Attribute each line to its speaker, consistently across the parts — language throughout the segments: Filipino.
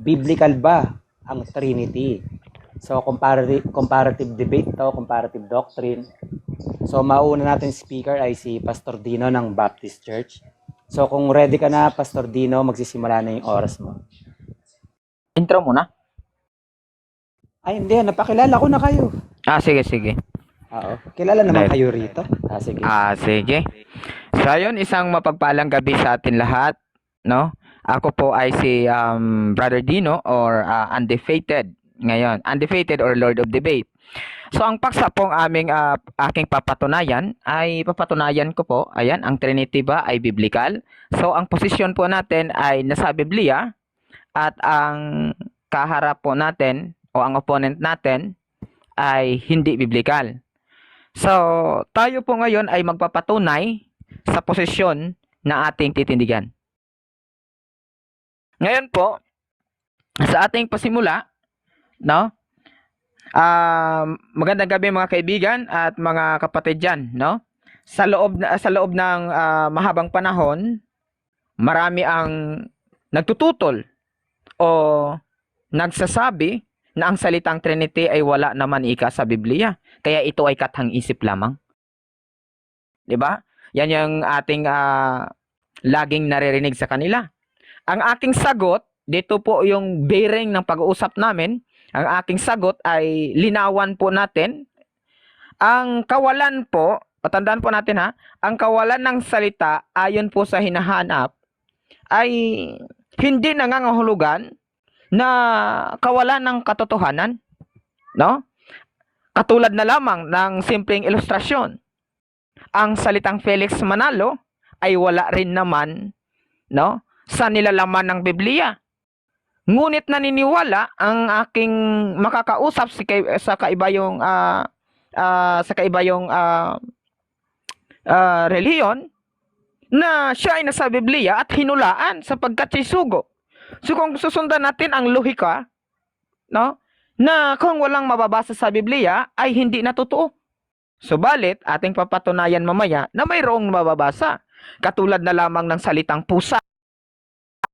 Speaker 1: biblical ba ang Trinity? So, comparative debate to, comparative doctrine. So, mauna natin speaker ay si Pastor Dino ng Baptist Church. So, kung ready ka na, Pastor Dino, magsisimula na yung oras mo.
Speaker 2: Intro muna.
Speaker 1: Ay, hindi. Napakilala ko na kayo.
Speaker 2: Sige.
Speaker 1: Oo. Kilala naman
Speaker 2: Right.
Speaker 1: kayo rito. Sige.
Speaker 2: Sige. So, ayun, isang mapagpalang gabi sa atin lahat, no? Ako po ay si Brother Dino or Undefeated. Ngayon, Undefeated or Lord of Debate. So, ang paksa pong aking papatunayan ay papatunayan ko po, ayan, ang Trinity ba ay biblical? So, ang posisyon po natin ay nasa Biblia at ang kaharap po natin o ang opponent natin ay hindi biblical. So, tayo po ngayon ay magpapatunay sa posisyon na ating titindigan. Ngayon po, sa ating pasimula, no? Magandang gabi mga kaibigan at mga kapatid dyan, no? Sa loob ng mahabang panahon, marami ang nagtututol o nagsasabi na ang salitang Trinity ay wala naman ika sa Biblia. Kaya ito ay kathang-isip lamang. 'Di ba? Yan yung ating laging naririnig sa kanila. Ang aking sagot, dito po yung bearing ng pag-uusap namin, ang aking sagot ay linawan po natin. Ang kawalan po, patandaan po natin ha, ang kawalan ng salita ayon po sa hinahanap ay hindi nangangahulugan na kawalan ng katotohanan, no? Katulad na lamang ng simpleng ilustrasyon. Ang salitang Felix Manalo ay wala rin naman, no, sa nilalaman ng Biblia. Ngunit naniniwala ang aking makakausap sa kaibayong reliyon na siya ay nasa Biblia at hinulaan sapagkat siya sugo. So kung susundan natin ang lohika, no, na kung walang mababasa sa Biblia ay hindi na totoo. Subalit, ating papatunayan mamaya na mayroong mababasa. Katulad na lamang ng salitang pusa.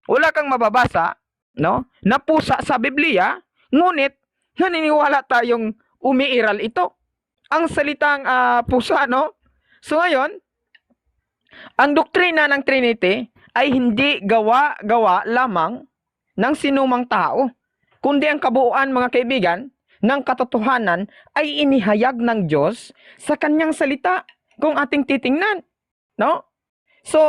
Speaker 2: Wala kang mababasa, no, na pusa sa Biblia, ngunit naniniwala tayong umiiral ito. Ang salitang pusa, no? So ngayon, ang doktrina ng Trinity ay hindi gawa lamang ng sinumang tao, kundi ang kabuuan, mga kaibigan, ng katotohanan ay inihayag ng Diyos sa kanyang salita kung ating titingnan, no? So,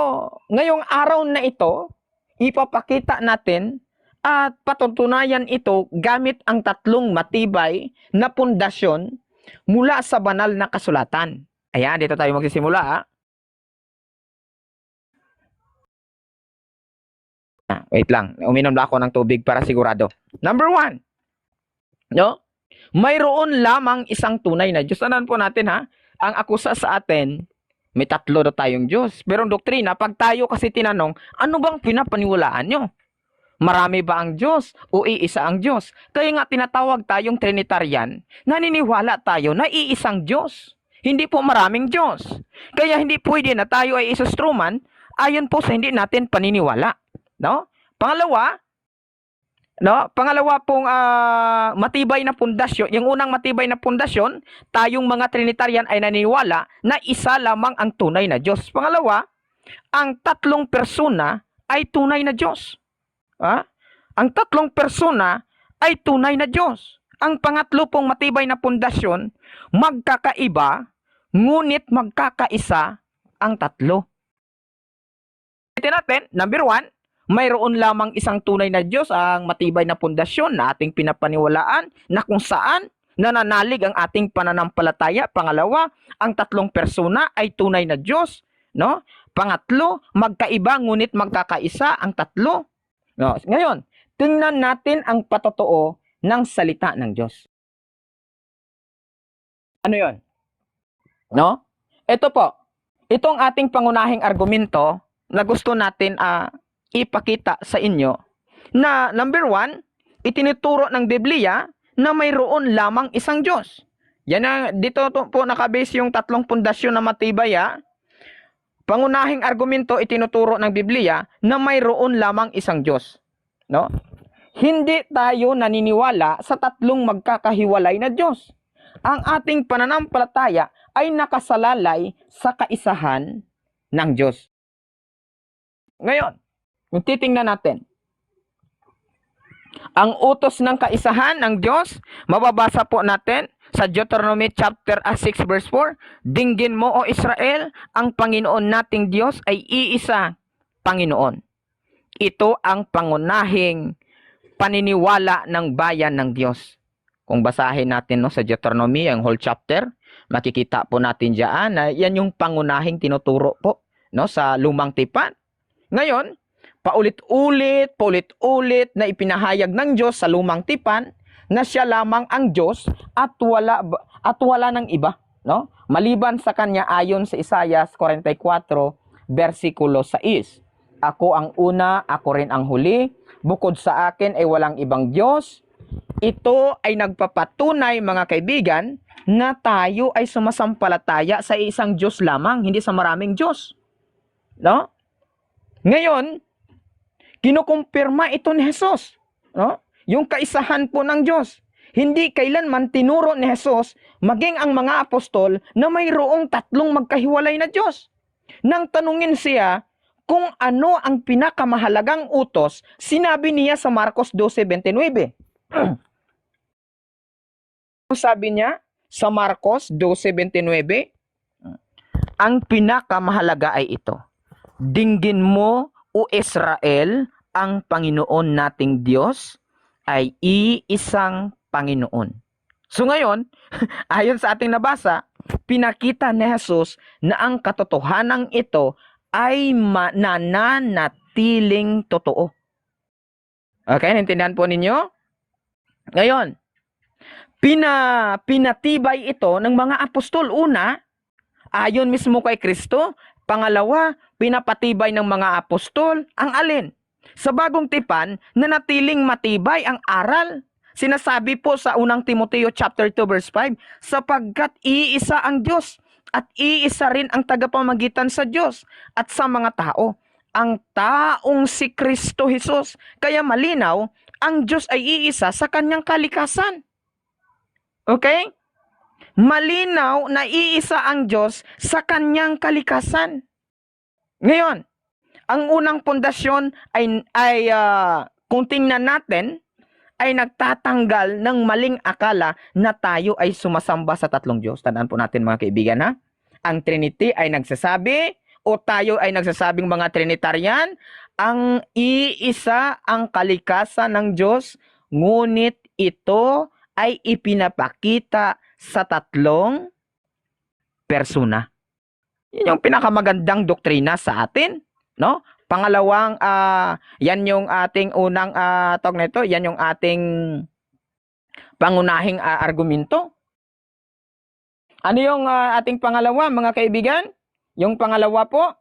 Speaker 2: ngayong araw na ito, ipapakita natin at patutunayan ito gamit ang tatlong matibay na pundasyon mula sa banal na kasulatan. Ayan, dito tayo magsisimula. Wait lang, uminom na ako ng tubig para sigurado. Number 1, no? Mayroon lamang isang tunay na Diyos. Tandaan po natin ha, ang akusa sa atin, may tatlo na tayong Diyos. Pero ang doktrina, pag tayo kasi tinanong, ano bang pinapaniwalaan nyo? Marami ba ang Diyos o iisa ang Diyos? Kaya nga tinatawag tayong Trinitarian, naniniwala tayo na iisang Diyos. Hindi po maraming Diyos. Kaya hindi pwede na tayo ay isustruman ayon po sa hindi natin paniniwala. No? Pangalawa pong matibay na pundasyon, yung unang matibay na pundasyon, tayong mga Trinitarian ay naniniwala na isa lamang ang tunay na Diyos. Pangalawa, ang tatlong persona ay tunay na Diyos. Ang tatlong persona ay tunay na Diyos. Ang pangatlo pong matibay na pundasyon, magkakaiba, ngunit magkakaisa ang tatlo. Ito natin, number 1, mayroon lamang isang tunay na Diyos, ang matibay na pundasyon na ating pinapaniwalaan na kung saan nananalig ang ating pananampalataya. Pangalawa, ang tatlong persona ay tunay na Diyos, no? Pangatlo, magkaiba ngunit magkakaisa ang tatlo. No? Ngayon, tingnan natin ang patotoo ng salita ng Diyos. Ano 'yon? No? Ito po. Itong ating pangunahing argumento na gusto natin ipakita sa inyo na number 1, itinuturo ng Biblia na mayroon lamang isang Diyos. Yan dito po nakabase yung tatlong pundasyon na matibay. Pangunahing argumento itinuturo ng Biblia na mayroon lamang isang Diyos, no? hindi tayo naniniwala sa tatlong magkakahiwalay na Diyos. Ang ating pananampalataya ay nakasalalay sa kaisahan ng Diyos. Ngayon, kung titingnan natin, ang utos ng kaisahan ng Diyos, mababasa po natin sa Deuteronomy chapter 6 verse 4, dinggin mo o Israel, ang Panginoon nating Diyos ay iisa Panginoon. Ito ang pangunahing paniniwala ng bayan ng Diyos. Kung basahin natin sa Deuteronomy, ang whole chapter, makikita po natin diyan na yan yung pangunahing tinuturo po sa lumang tipan. Ngayon, paulit-ulit na ipinahayag ng Diyos sa lumang tipan na siya lamang ang Diyos at wala ng iba, maliban sa kanya ayon sa Isaiah 44 versikulo 6. Ako ang una, ako rin ang huli, bukod sa akin ay walang ibang Diyos. Ito ay nagpapatunay, mga kaibigan, na tayo ay sumasampalataya sa isang Diyos lamang, hindi sa maraming Diyos. Ngayon, kinukumpirma ito ni Jesus. Yung kaisahan po ng Diyos. Hindi kailanman tinuro ni Jesus, maging ang mga apostol, na mayroong tatlong magkahiwalay na Diyos. Nang tanungin siya kung ano ang pinakamahalagang utos, sinabi niya sa Marcos 12:29. Sabi niya sa Marcos 12:29, ang pinakamahalaga ay ito. Dinggin mo, o Israel, ang Panginoon nating Diyos ay iisang Panginoon. So ngayon, ayon sa ating nabasa, pinakita ni Jesus na ang katotohanan ito ay nananatiling totoo. Okay, naintindihan po ninyo? Ngayon, pinatibay ito ng mga apostol. Una, ayon mismo kay Kristo. Pangalawa, pinapatibay ng mga apostol. Ang alin? Sa bagong tipan, nanatiling matibay ang aral. Sinasabi po sa unang Timoteo chapter 2 verse 5, sapagkat iisa ang Diyos at iisa rin ang tagapamagitan sa Diyos at sa mga tao, ang taong si Kristo Jesus. Kaya malinaw, ang Diyos ay iisa sa kanyang kalikasan. Okay? Malinaw na iisa ang Diyos sa kanyang kalikasan. Ngayon, ang unang pundasyon ay kung tingnan natin, ay nagtatanggal ng maling akala na tayo ay sumasamba sa tatlong Diyos. Tandaan po natin, mga kaibigan, ha? Ang Trinity ay nagsasabi, o tayo ay nagsasabing mga Trinitarian, ang iisa ang kalikasan ng Diyos, ngunit ito ay ipinapakita sa tatlong persona. Yan yung pinakamagandang doktrina sa atin, Pangalawang, yan yung ating unang tawag nito, yan yung ating pangunahing argumento. Ano yung ating pangalawa, mga kaibigan? Yung pangalawa po,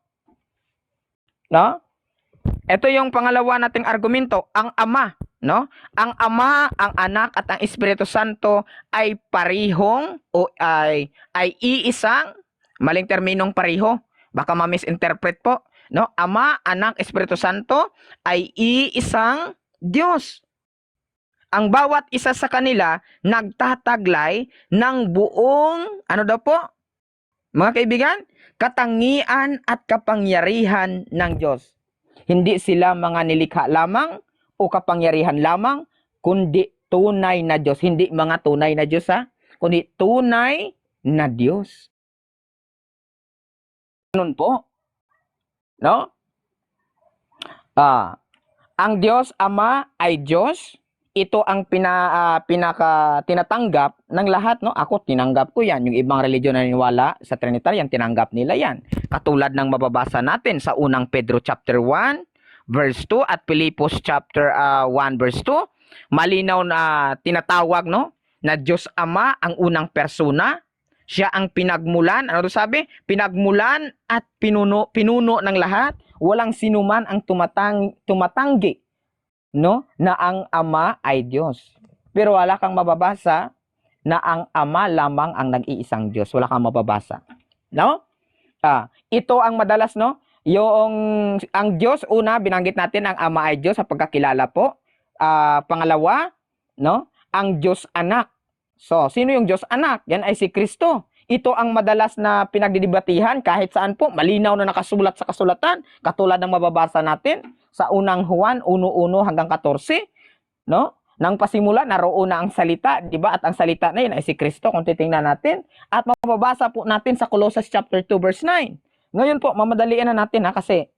Speaker 2: Ito yung pangalawa nating argumento, ang Ama, Ang Ama, ang Anak at ang Espiritu Santo ay parihong o ay iisang, maling terminong pariho, baka ma-misinterpret po. Ama, Anak, Espiritu Santo ay iisang Diyos. Ang bawat isa sa kanila nagtataglay ng buong, mga kaibigan? Katangian at kapangyarihan ng Diyos. Hindi sila mga nilikha lamang o kapangyarihan lamang, kundi tunay na Diyos. Hindi mga tunay na Diyos, kundi tunay na Diyos. Ganun po. Ang Diyos Ama ay Diyos. Ito ang pinaka tinatanggap ng lahat, Ako tinanggap ko 'yan. Yung ibang religiyon na naniniwala sa Trinitarian, tinanggap nila 'yan. Katulad ng mababasa natin sa unang Pedro chapter 1 verse 2 at Pilipos chapter 1 verse 2, malinaw na tinatawag, na Diyos Ama ang unang persona. Siya ang pinagmulan, sabi? Pinagmulan at pinuno ng lahat. Walang sinuman ang tumatanggi, na ang Ama ay Diyos. Pero wala kang mababasa na ang Ama lamang ang nag-iisang Diyos. Wala kang mababasa. Ito ang madalas, ang Diyos, una, binanggit natin ang Ama ay Diyos sa pagkakilala po. Pangalawa, no? Ang Diyos Anak. So, sino yung Diyos Anak? Yan ay si Kristo. Ito ang madalas na pinagdidibatihan kahit saan po. Malinaw na nakasulat sa kasulatan. Katulad ng mababasa natin sa unang Juan 1:1 hanggang 14. No? Nang pasimula, naroon na ang salita. Diba? At ang salita na yun ay si Kristo kung titingnan natin. At mababasa po natin sa Colossus chapter 2 verse 9. Ngayon po, mamadalian na natin kasi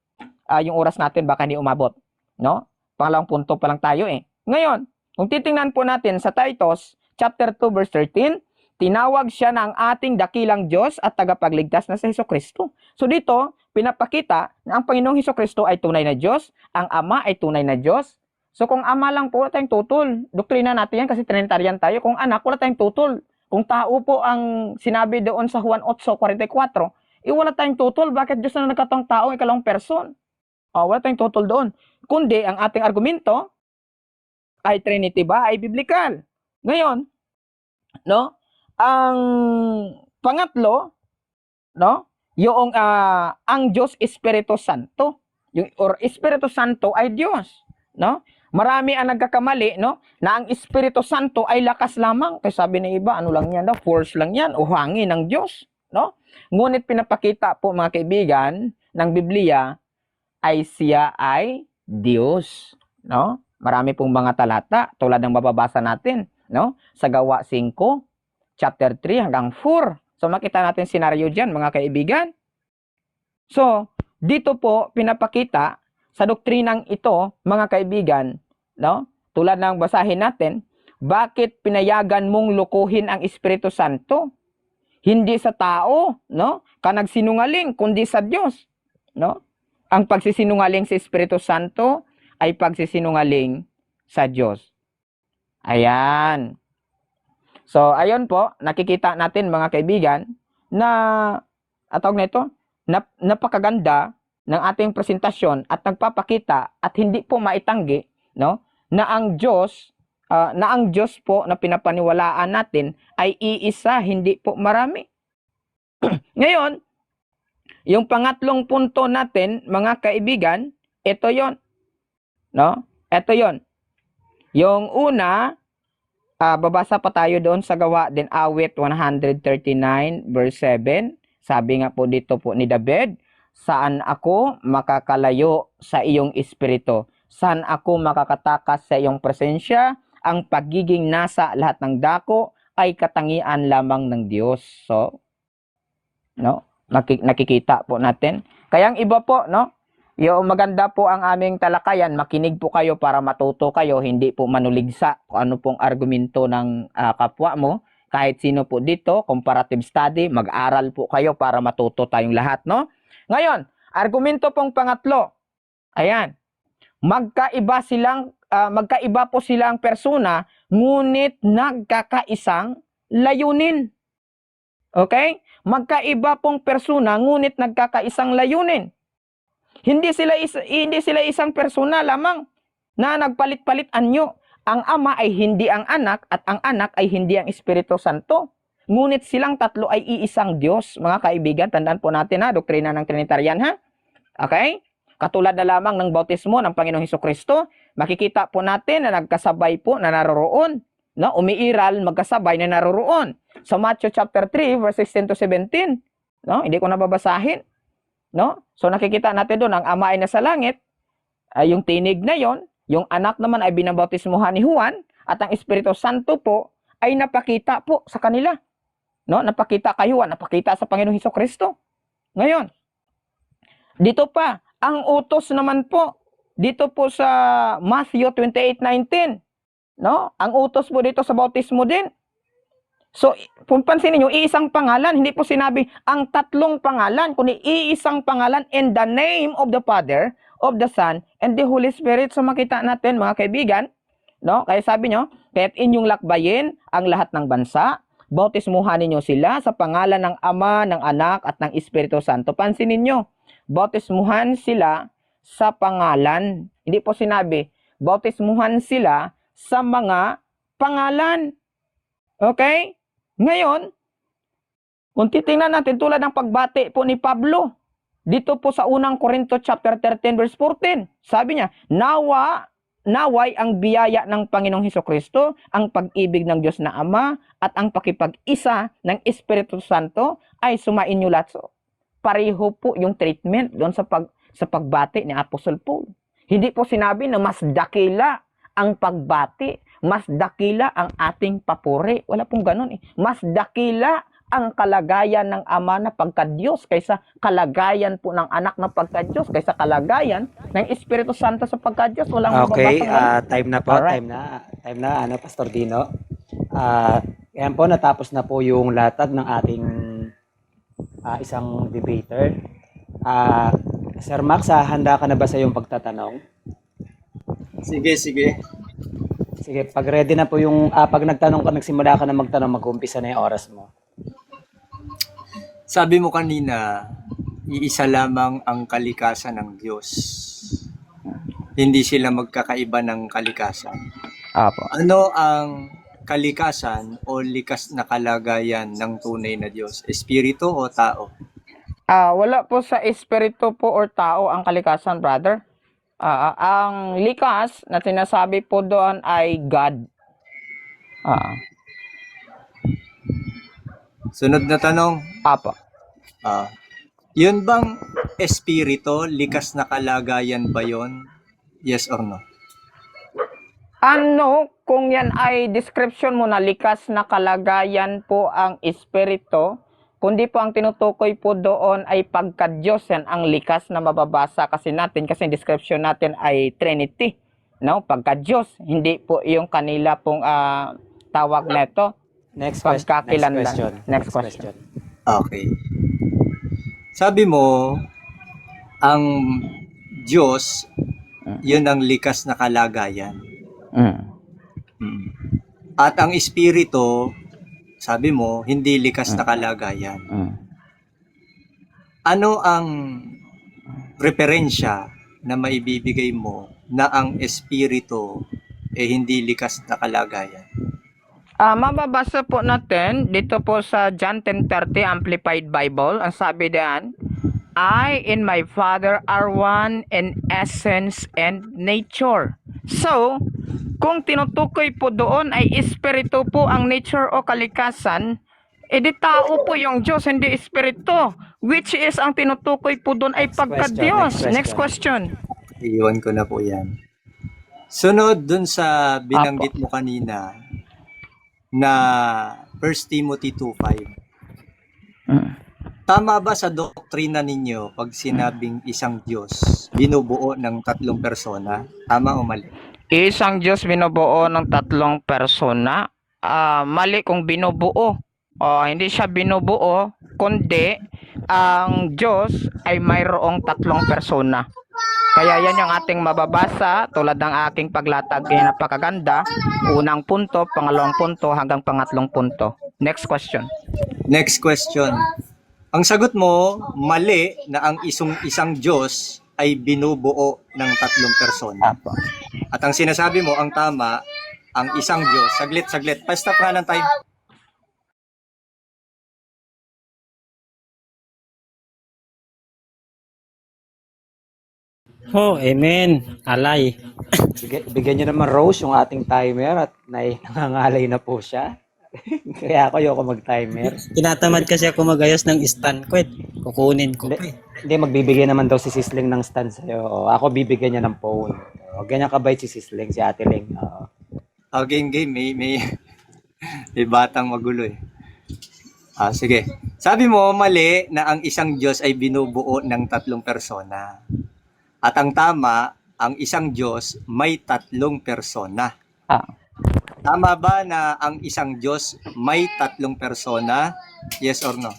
Speaker 2: yung oras natin baka hindi umabot. No? Pangalawang punto pa lang tayo eh. Ngayon, kung titingnan po natin sa Titus chapter 2 verse 13, tinawag siya ng ating dakilang Diyos at tagapagligtas na sa Hesukristo. So dito, pinapakita na ang Panginoong Hesukristo ay tunay na Diyos, ang Ama ay tunay na Diyos. So kung Ama lang po, wala tayong tutol. Doktrina natin yan kasi Trinitarian tayo. Kung Anak, wala tayong tutol. Kung tao po ang sinabi doon sa Juan 8:44, wala tayong tutol. Bakit Diyos na nagkataong tao, ikalawang person? Wala tayong tutol doon. Kundi ang ating argumento ay Trinity ba ay biblical. Ngayon, no? Ang pangatlo, no? Yung ang Diyos Espiritu Santo. Yung Espiritu Santo ay Diyos, no? Marami ang nagkakamali, no? Na ang Espiritu Santo ay lakas lamang. Kasi sabi ng iba, ano lang yan daw, force lang yan o hangin ng Diyos, no? Ngunit pinapakita po mga kaibigan ng Biblia ay siya ay Diyos, no? Marami pong mga talata tulad ng mababasa natin, no? Sa Gawa 5, chapter 3 hanggang 4. So makita natin senaryo diyan, mga kaibigan. So, dito po pinapakita sa doktrinang ito, mga kaibigan, no? Tulad ng basahin natin, bakit pinayagan mong lukuhin ang Espiritu Santo? Hindi sa tao, no? Ka nagsinungaling, kundi sa Diyos, no? Ang pagsisinungaling sa Espiritu Santo ay pagsisinungaling sa Diyos. Ayan. So, ayun po, nakikita natin mga kaibigan na, atawag na ito, napakaganda ng ating presentasyon at nagpapakita at hindi po maitanggi, no, na ang Diyos po na pinapaniwalaan natin ay iisa, hindi po marami. Ngayon, yung pangatlong punto natin, mga kaibigan, ito yon. No? Ito yon. Yung una, babasa pa tayo doon sa Gawa din Awit 139 verse 7. Sabi nga po dito po ni David, saan ako makakalayo sa iyong espiritu? Saan ako makakatakas sa iyong presensya? Ang pagiging nasa lahat ng dako ay katangian lamang ng Diyos. So, no? Nakikita po natin. Kaya ang iba po, no? Yung maganda po ang aming talakayan, makinig po kayo para matuto kayo, hindi po manuligsa kung ano pong argumento ng kapwa mo. Kahit sino po dito, comparative study, mag-aral po kayo para matuto tayong lahat, no? Ngayon, argumento pong pangatlo. Ayan. Magkaiba po silang persona, ngunit nagkakaisang layunin. Okay? Magkaiba pong persona, ngunit nagkakaisang layunin. Hindi sila isang persona lamang na nagpalit-palit anyo. Ang Ama ay hindi ang Anak at ang Anak ay hindi ang Espiritu Santo. Ngunit silang tatlo ay iisang Diyos. Mga kaibigan, tandaan po natin doktrina ng Trinitarian ha. Okay? Katulad na lamang ng bautismo ng Panginoong Hesukristo, makikita po natin na nagkasabay po na naroroon. No? Umiiral, magkasabay na naroroon. Sa Matthew chapter 3, verse 16 to 17. No? Hindi ko nababasahin. No? So nakikita natin doon, ang Ama ay nasa langit, yung tinig na yon, yung Anak naman ay binabautismuhan ni Juan, at ang Espiritu Santo po ay napakita po sa kanila. No? Napakita kay Juan, napakita sa Panginoong Hesukristo. Ngayon, dito pa, ang utos naman po, dito po sa Matthew 28:19, no? Ang utos po dito sa bautismo din. So, kung pansinin nyo, iisang pangalan, hindi po sinabi ang tatlong pangalan, kundi iisang pangalan in the name of the Father, of the Son, and the Holy Spirit. So, makita natin mga kaibigan, no? Kaya sabi nyo, kaya't inyong lakbayin ang lahat ng bansa, bautismuhan ninyo sila sa pangalan ng Ama, ng Anak, at ng Espiritu Santo. Pansinin nyo, bautismuhan sila sa pangalan. Hindi po sinabi, bautismuhan sila sa mga pangalan. Okay? Ngayon, kung titingnan natin tulad ng pagbati po ni Pablo, dito po sa unang Korinto chapter 13 verse 14, sabi niya, nawa naway ang biyaya ng Panginoong Hesukristo, ang pag-ibig ng Diyos na Ama, at ang pakipag-isa ng Espiritu Santo ay sumainyo lahat. So, pareho po yung treatment doon sa pagbati ni Apostol Paul. Hindi po sinabi na mas dakila ang pagbati, mas dakila ang ating papuri. Wala pong ganun eh. Mas dakila ang kalagayan ng Ama na pagka-Diyos kaysa kalagayan po ng anak na pagka-Diyos kaysa kalagayan ng Espiritu Santo sa pagka-Diyos. Walang
Speaker 1: Okay,
Speaker 2: mababasang ganun.
Speaker 1: time na po,
Speaker 2: Alright.
Speaker 1: time na, Pastor Dino. Yan po, natapos na po yung latag ng ating isang debater. Sir Max, handa ka na ba sa iyong pagtatanong?
Speaker 3: Sige, sige.
Speaker 1: Sige, pag ready na po yung, pag nagsimula ka na magtanong, mag-umpisa na yung oras mo.
Speaker 3: Sabi mo kanina, iisa lamang ang kalikasan ng Diyos. Hindi sila magkakaiba ng kalikasan.
Speaker 2: Apo.
Speaker 3: Ano ang kalikasan o likas na kalagayan ng tunay na Diyos? Espiritu o tao?
Speaker 2: Wala po sa espiritu po or tao ang kalikasan, brother. Ang likas na sinasabi po doon ay God.
Speaker 3: Sunod na tanong,
Speaker 2: Apo.
Speaker 3: yun bang espiritu, likas na kalagayan ba yun? Yes or no?
Speaker 2: Ano, kung yan ay description mo na likas na kalagayan po ang espiritu, kundi po ang tinutukoy po doon ay pagka-Diyos, yan ang likas na mababasa kasi yung description natin ay Trinity. No? Pagka-Diyos, hindi po yung kanila pong tawag neto.
Speaker 1: Next question.
Speaker 2: Pagkakilanlan. Next question.
Speaker 3: Okay. Sabi mo, ang Diyos, yun ang likas na kalagayan. At ang Espiritu, sabi mo, hindi likas na kalagayan. Ano ang referensya na maibibigay mo na ang Espiritu hindi likas na kalagayan?
Speaker 2: Mababasa po natin dito po sa John 10:30 Amplified Bible. Ang sabi diyan, I and my Father are one in essence and nature. So, kung tinutukoy po doon ay espiritu po ang nature o kalikasan, edi tao po yung Diyos, hindi espiritu. Which is ang tinutukoy po doon ay pagka-Diyos. Next question.
Speaker 3: Iiwan ko na po yan. Sunod dun sa binanggit mo kanina na 1 Timothy 2:5. Tama ba sa doktrina ninyo pag sinabing isang Diyos binubuo ng tatlong persona? Tama o mali?
Speaker 2: Isang Diyos binubuo ng tatlong persona. Mali kung binubuo. Hindi siya binubuo, kundi ang Diyos ay mayroong tatlong persona. Kaya yan yung ating mababasa tulad ng aking paglatag ay napakaganda. Unang punto, pangalawang punto, hanggang pangatlong punto. Next question.
Speaker 3: Next question. Ang sagot mo, mali na ang isang Diyos ay binubuo ng tatlong persona. At ang sinasabi mo, ang tama, ang isang Diyos. Saglit. Pa-stop nga ng time.
Speaker 4: Oh, amen. Alay.
Speaker 1: Bigyan niyo naman Rose yung ating timer at nangangalay na po siya. Kaya ako ayoko mag-timer.
Speaker 4: Tinatamad kasi ako magayos ng stand ko. Kukunin ko pa eh.
Speaker 1: Hindi, magbibigay naman daw si Sisling ng stand sa'yo. Ako bibigyan niya ng phone. Ganyan kabait si Sisling, si Ate Ling.
Speaker 3: Game. May batang magulo eh. Sige. Sabi mo, mali na ang isang Diyos ay binubuo ng tatlong persona. At ang tama, ang isang Diyos may tatlong persona. Tama ba na ang isang Diyos may tatlong persona? Yes or no?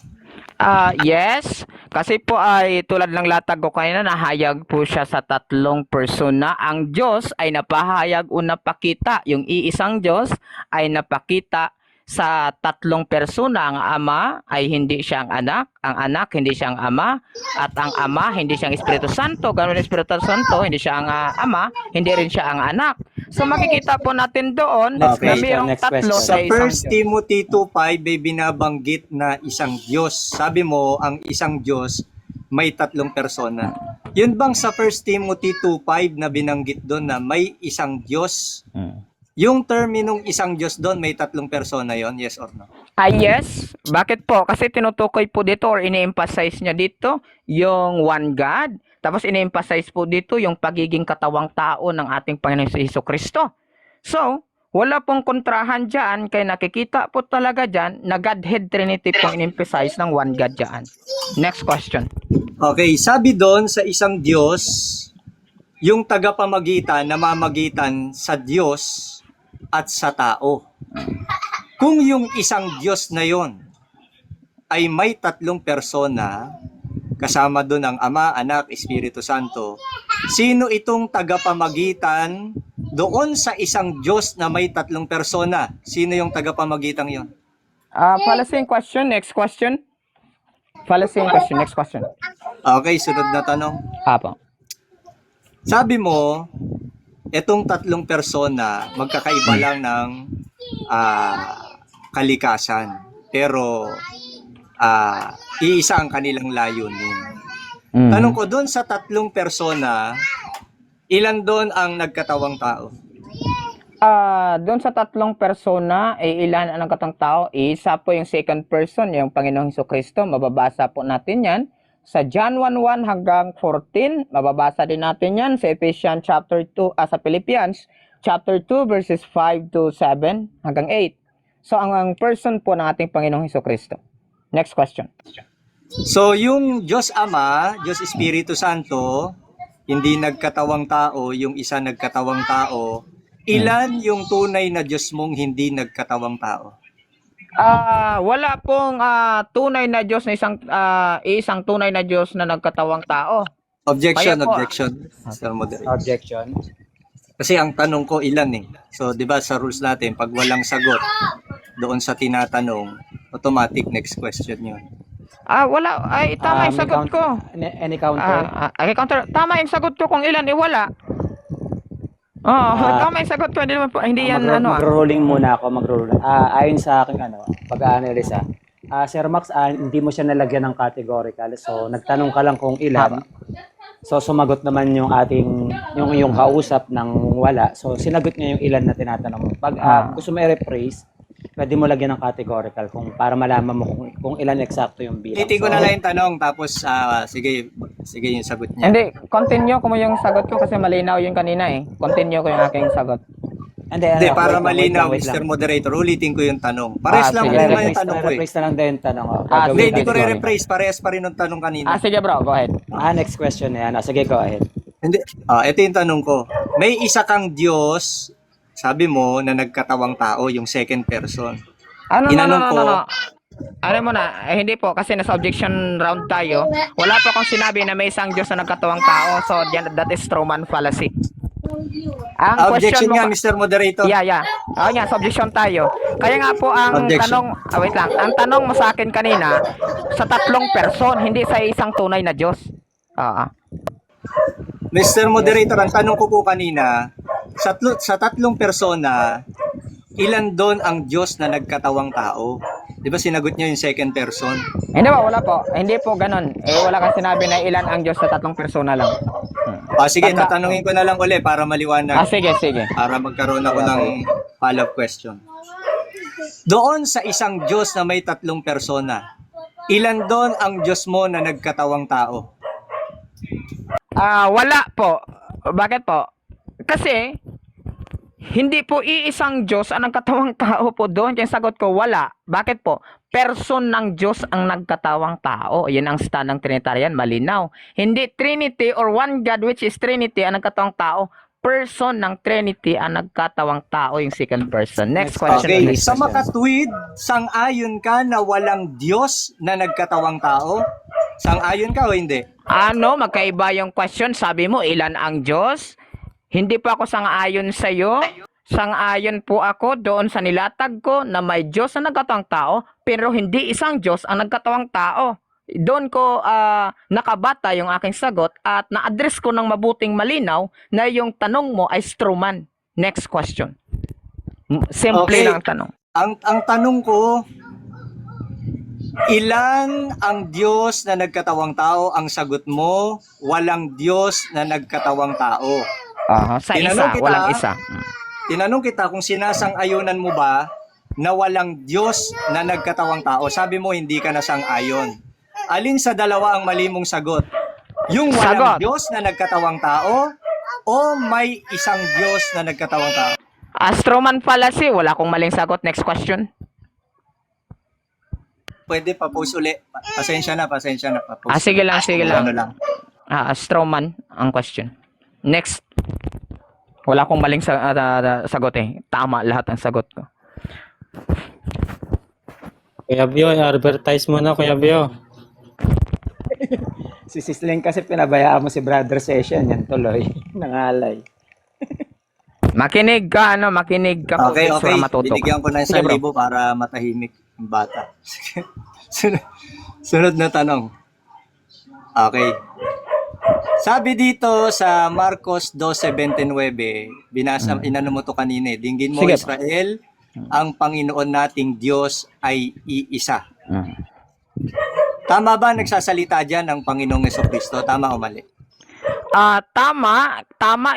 Speaker 2: Yes, kasi po ay tulad ng latag ko kanina, nahayag po siya sa tatlong persona. Ang Diyos ay napahayag o napakita. Yung iisang Diyos ay napakita sa tatlong persona. Ang Ama ay hindi siyang anak, ang anak hindi siyang ama, at ang Ama hindi siyang Espiritu Santo. Ganun ang Espiritu Santo, hindi siya ang Ama, hindi rin siya ang anak. So makikita po natin doon na mayroong tatlo
Speaker 3: Sa
Speaker 2: sa isang
Speaker 3: 1 Timothy 2:5 ay binabanggit na isang Diyos. Sabi mo, ang isang Diyos may tatlong persona. Yun bang sa 1 Timothy 2:5 na binanggit doon na may isang Diyos? Yung terminong isang Diyos doon, may tatlong persona yon, yes or no?
Speaker 2: Yes. Bakit po? Kasi tinutukoy po dito or ini-emphasize niya dito yung one God. Tapos ini-emphasize po dito yung pagiging katawang tao ng ating Panginoon si Jesucristo. So, wala pong kontrahan dyan, kaya nakikita po talaga dyan na Godhead Trinity pong in-emphasize ng one God dyan. Next question.
Speaker 3: Okay, sabi doon sa isang Diyos, yung tagapamagitan, namamagitan sa Diyos at sa tao. Kung yung isang Diyos na yon ay may tatlong persona, kasama doon ang Ama, Anak, Espiritu Santo, sino itong tagapamagitan doon sa isang Diyos na may tatlong persona? Sino yung tagapamagitan yon?
Speaker 2: Fallacy question. Next question. Fallacy question. Next question.
Speaker 3: Okay, sunod na tanong.
Speaker 2: Apo.
Speaker 3: Sabi mo, itong tatlong persona, magkakaiba lang ng kalikasan. Pero, iisa ang kanilang layunin. Tanong ko, doon sa tatlong persona, ilan doon ang nagkatawang tao?
Speaker 2: Doon sa tatlong persona, ilan ang katang tao? Isa po yung second person, yung Panginoong Jesucristo. Mababasa po natin yan sa John 1:1 hanggang 14. Mababasa din natin yan sa Ephesians chapter 2, sa Philippians chapter 2 verses 5 to 7 hanggang 8. So, ang person po ng ating Panginoong Jesucristo. Next question.
Speaker 3: So, yung Diyos Ama, Diyos Espiritu Santo, hindi nagkatawang tao, yung isa nagkatawang tao, ilan yung tunay na Diyos mong hindi nagkatawang tao?
Speaker 2: Wala pong tunay na Diyos na isang tunay na Diyos na nagkatawang tao.
Speaker 3: Objection,
Speaker 2: Kaya po,
Speaker 3: objection. Mr. Moderator.
Speaker 1: Objection.
Speaker 3: Kasi ang tanong ko ilan eh. So, 'di ba sa rules natin, pag walang sagot doon sa tinatanong, automatic next question 'yun.
Speaker 2: Wala. Ay, tama yung
Speaker 1: May
Speaker 2: sagot ko.
Speaker 1: Any counter?
Speaker 2: Counter. Tama yung sagot ko kung ilan, wala. Tama yung sagot ko. Hindi yan
Speaker 1: Magro-rolling muna ako, magro-rolling. Ayon sa aking pag-analyze Sir Max, hindi mo siya nalagyan ng categorical. So, nagtanong ka lang kung ilan. So, sumagot naman yung yung kausap ng wala. So, sinagot niya yung ilan na tinatanong mo. Pag gusto mo i-rephrase, pwede mo lagyan ng categorical kung para malaman mo kung ilan eksakto yung bilang.
Speaker 3: Titi ko na lang yung tanong, tapos sige yung sagot niya.
Speaker 2: Hindi, continue ko mo yung sagot ko kasi malinaw yun kanina eh. Continue ko yung aking sagot.
Speaker 3: Hindi, para malinaw, Mr. Moderator, ulitin ko yung tanong. Pares lang
Speaker 2: sige.
Speaker 3: naman yung tanong ko eh.
Speaker 1: Rephrase na lang din yung tanong.
Speaker 3: Hindi, hindi ko re-rephrase. Parehas pa rin yung tanong kanina.
Speaker 2: Sige bro, go ahead.
Speaker 1: Next question na yan. Sige, go ahead.
Speaker 3: Hindi, ito yung tanong ko. May isa kang Diyos, sabi mo, na nagkatawang tao, yung second person.
Speaker 2: No. Ano mo na, hindi po, kasi nasa objection round tayo. Wala pa akong sinabi na may isang Diyos na nagkatawang tao. So, that is Truman fallacy. Ang
Speaker 3: Objection
Speaker 2: question mo,
Speaker 3: nga, Mr. Moderator.
Speaker 2: Yeah. Sa objection tayo. Kaya nga po ang
Speaker 3: Objection.
Speaker 2: tanong, wait lang. Ang tanong mo sa akin kanina, sa tatlong person, hindi sa isang tunay na Diyos.
Speaker 3: Mr. Moderator, ang tanong ko po kanina, sa tatlong persona, ilan doon ang Diyos na nagkatawang tao? Di ba sinagot niya yung second person?
Speaker 2: Hindi po, wala po. Hindi po ganun. Wala kang sinabi na ilan ang Diyos sa tatlong persona lang.
Speaker 3: Sige, tatanungin ko na lang uli para maliwanag.
Speaker 2: Sige.
Speaker 3: Para magkaroon ako ng follow-up question. Doon sa isang Diyos na may tatlong persona, ilan doon ang Diyos mo na nagkatawang tao?
Speaker 2: Wala po. Bakit po? Kasi, hindi po iisang Diyos ang nagkatawang tao po doon. Yung sagot ko, wala. Bakit po? Person ng Diyos ang nagkatawang tao. Yan ang stand ng Trinitarian, malinaw. Hindi Trinity or one God which is Trinity ang nagkatawang tao. Person ng Trinity ang nagkatawang tao, yung second person. Next question.
Speaker 3: Okay,
Speaker 2: Next
Speaker 3: sa
Speaker 2: question.
Speaker 3: makatwid, sang-ayon ka na walang Diyos na nagkatawang tao? Sang-ayon ka o hindi?
Speaker 2: Magkaiba yung question. Sabi mo, ilan ang Diyos? Hindi po ako sang-ayon sa iyo. Sang-ayon po ako doon sa nilatag ko na may Diyos na nagkatawang tao, pero hindi isang Diyos ang nagkatawang tao. Doon ko nakabata yung aking sagot at na-address ko ng mabuting malinaw na yung tanong mo ay Truman. Next question. Simple
Speaker 3: Okay.
Speaker 2: lang ang tanong.
Speaker 3: Ang tanong ko, Ilan ang Diyos na nagkatawang tao? Ang sagot mo, walang Diyos na nagkatawang tao.
Speaker 2: Sa
Speaker 3: Tinanong
Speaker 2: isa,
Speaker 3: kita,
Speaker 2: walang isa.
Speaker 3: Tinanong kita kung sinasang-ayunan mo ba na walang Diyos na nagkatawang tao. Sabi mo, hindi ka nasang-ayon. Alin sa dalawa ang mali mong sagot? Yung walang
Speaker 2: Sagot.
Speaker 3: Diyos na nagkatawang tao o may isang Diyos na nagkatawang tao?
Speaker 2: Astroman fallacy, wala akong maling sagot. Next question.
Speaker 3: Pwede pa-post uli. Pasensya na. Pa-post.
Speaker 2: Sige lang.
Speaker 3: Ano lang.
Speaker 2: Astroman ang question. Next. Wala akong maling sagot eh. Tama lahat ang sagot ko.
Speaker 4: Kuya Bio, advertise mo na, Kuya Bio.
Speaker 1: Si Sisling kasi pinabayaan mo si Brother Session, yan tuloy. Nangalay.
Speaker 2: Makinig ka
Speaker 3: Okay.
Speaker 2: para matutok.
Speaker 3: Binigyan ko na
Speaker 2: Sige, bro.
Speaker 3: 1,000 para matahimik yung bata. Sunod na tanong. Okay. Sabi dito sa Marcos 12:29, inano mo to kanina eh. Dinggin mo,
Speaker 2: Sige.
Speaker 3: Israel, ang Panginoon nating Diyos ay iisa. Tama ba nagsasalita diyan ang Panginoong Jesucristo? Tama o mali?
Speaker 2: Tama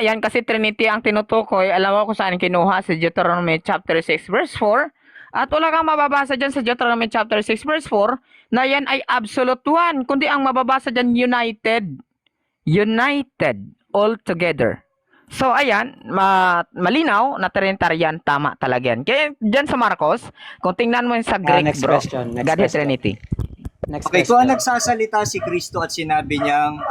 Speaker 2: yan kasi Trinity ang tinutukoy. Alam mo kung saan kinuha sa Deuteronomy chapter 6 verse 4. At wala kang mababasa dyan sa Deuteronomy chapter 6 verse 4 na yan ay absolute one. Kundi ang mababasa dyan united all together. So ayan, malinaw na Trinitarian, tama talaga yan. Kaya dyan sa Marcos, kung tingnan mo yun sa Greek,
Speaker 1: next
Speaker 2: bro,
Speaker 1: question, next
Speaker 2: Godhead
Speaker 1: question.
Speaker 2: Trinity.
Speaker 1: Next
Speaker 3: Okay, kung
Speaker 1: question.
Speaker 3: nagsasalita si Kristo at sinabi niyang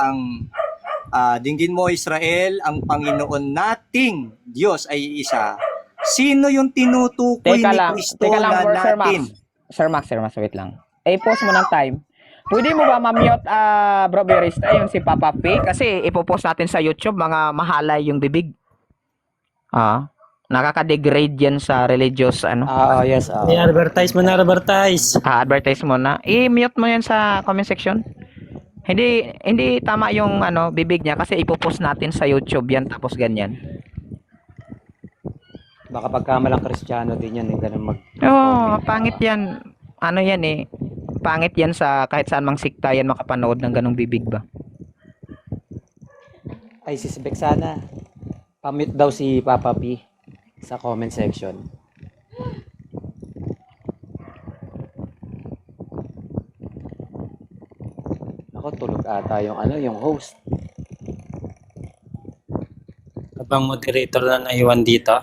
Speaker 3: dinggin mo Israel, ang Panginoon nating Diyos ay isa. Sino yung tinutukoy ni Kristo na natin?
Speaker 2: Sir Max, wait lang. I-post mo ng time. Pwede mo ba ma-mute, Bro Berista, yung si Papa P? Kasi ipopost natin sa YouTube, mga mahalay yung bibig. Nakaka-degrade yan sa religious,
Speaker 1: Yes.
Speaker 4: I-advertise mo na, advertise.
Speaker 2: advertise mo na. I-mute mo yan sa comment section. Hindi tama yung bibig niya kasi ipopost natin sa YouTube yan tapos ganyan.
Speaker 1: Baka pagkamalang Kristiyano din yan, ganun mag...
Speaker 2: Pangit yan. Ano yan eh. Pangit yan sa kahit saan mang sikta yan makapanood ng ganong bibig ba.
Speaker 1: Ay, si Beksana. Pamute daw si Papa P sa comment section. Ako, tulog ata yung host.
Speaker 4: Abang moderator na naiwan dito.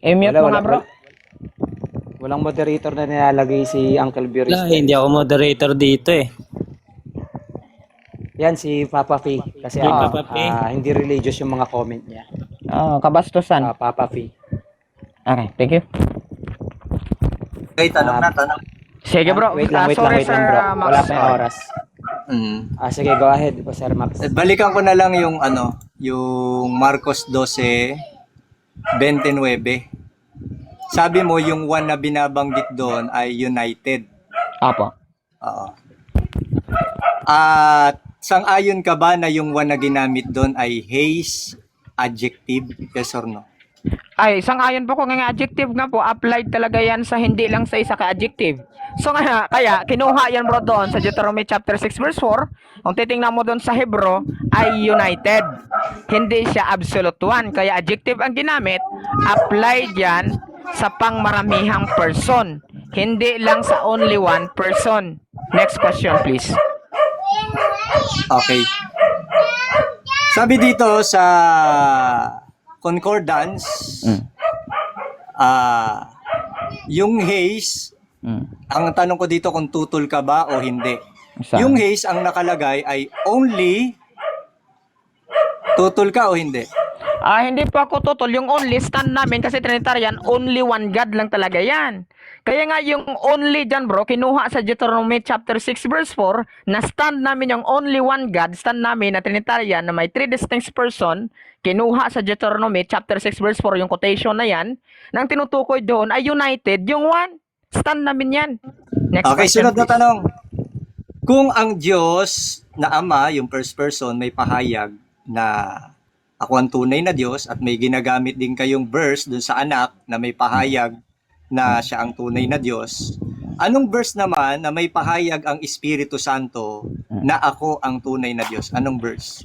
Speaker 2: I-mute mo nga bro.
Speaker 1: Walang moderator na nilalagay si Uncle Biris.
Speaker 4: Wala, hindi ako moderator dito eh.
Speaker 1: Yan, si Papa P. Kasi
Speaker 4: Si Papa P.
Speaker 1: hindi religious yung mga comment niya.
Speaker 2: Kabastusan.
Speaker 1: Papa P.
Speaker 2: Okay, thank you.
Speaker 3: Okay, tanong.
Speaker 2: Sige bro.
Speaker 1: Wait lang bro. Wala pa yung oras. Sige, go ahead, Sir Max.
Speaker 3: Balikan ko na lang yung yung Marcos 12:29. Sabi mo yung one na binabanggit doon ay united.
Speaker 2: Apo.
Speaker 3: Oo. At sang-ayon ka ba na yung one na ginamit doon ay his adjective? Yes or no?
Speaker 2: Ay, sang-ayon po ko nga adjective nga po, applied talaga yan sa hindi lang sa isa ka adjective. So kaya kinuha yan bro doon sa Deuteronomy chapter 6 verse 4. Kung titingnan mo doon sa Hebrew ay united. Hindi siya absolute one. Kaya adjective ang ginamit, applied yan sa pangmaramihang person. Hindi lang sa only one person. Next question please.
Speaker 3: Okay. Sabi dito sa concordance, yung haze, ang tanong ko dito kung tutol ka ba o hindi. Yung haze ang nakalagay ay only, tutol ka o hindi?
Speaker 2: Hindi pa ako tutol. Yung only stand namin kasi Trinitarian, only one God lang talaga yan. Kaya nga yung only dyan bro, kinuha sa Deuteronomy chapter 6 verse 4, na stand namin yung only one God, stand namin na Trinitarian na may three distinct person, kinuha sa Deuteronomy chapter 6 verse 4, yung quotation na yan, nang tinutukoy doon ay united, yung one. Stand namin yan. Next
Speaker 3: Okay,
Speaker 2: question,
Speaker 3: sunod na
Speaker 2: please.
Speaker 3: tanong. Kung ang Diyos na Ama, yung first person, may pahayag na ako ang tunay na Diyos at may ginagamit din kayong verse dun sa anak na may pahayag na siya ang tunay na Diyos, Anong verse naman na may pahayag ang Espiritu Santo na ako ang tunay na Diyos? Anong verse?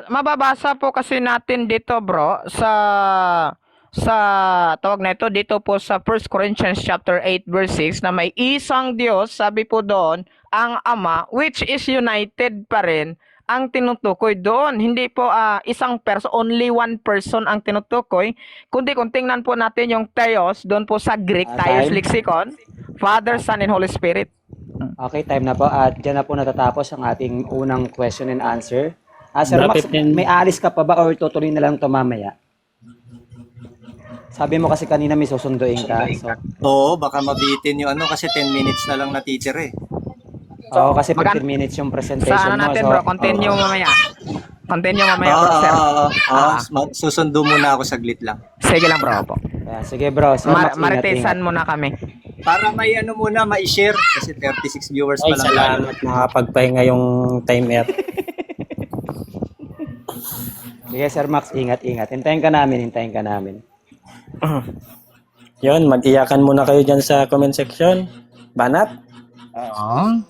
Speaker 2: Mababasa po kasi natin dito, bro, sa tawag na ito dito po sa 1 Corinthians chapter 8 verse 6 na may isang Diyos, sabi po doon, ang Ama, which is united pa rin ang tinutukoy doon. Hindi po isang person, only one person ang tinutukoy. Kundi kung tingnan po natin yung Theos, doon po sa Greek, Theos
Speaker 1: Time.
Speaker 2: Lexicon, Father, Son, and Holy Spirit.
Speaker 1: Okay, time na po. At dyan na po natatapos ang ating unang question and answer. Sir Max,
Speaker 4: Lapit din.
Speaker 1: may alis ka pa ba or tutuloy na lang ito mamaya? Sabi mo kasi kanina may susunduin ka. So,
Speaker 3: Oo, baka mabitin yung ano kasi 10 minutes na lang natitira eh.
Speaker 1: oo, kasi 15
Speaker 2: Magan-
Speaker 1: minutes yung
Speaker 2: Sa
Speaker 1: presentation
Speaker 2: ano natin,
Speaker 1: mo.
Speaker 2: bro, continue mamaya. Continue mamaya, bro, sir.
Speaker 3: Susundo muna ako saglit lang.
Speaker 2: Sige lang, bro. Po.
Speaker 1: Sige bro, Sir Max, ingat,
Speaker 2: Maritesan muna kami.
Speaker 3: Para may ano muna, ma-share kasi 36 viewers
Speaker 4: Ay,
Speaker 3: pa lang tayo.
Speaker 4: salamat nakapagpahinga yung timer.
Speaker 1: Sige Sir Max, ingat. Hintayin ka namin.
Speaker 4: Yun, mag-iyakan muna kayo dyan sa comment section. Banat?
Speaker 2: Oo.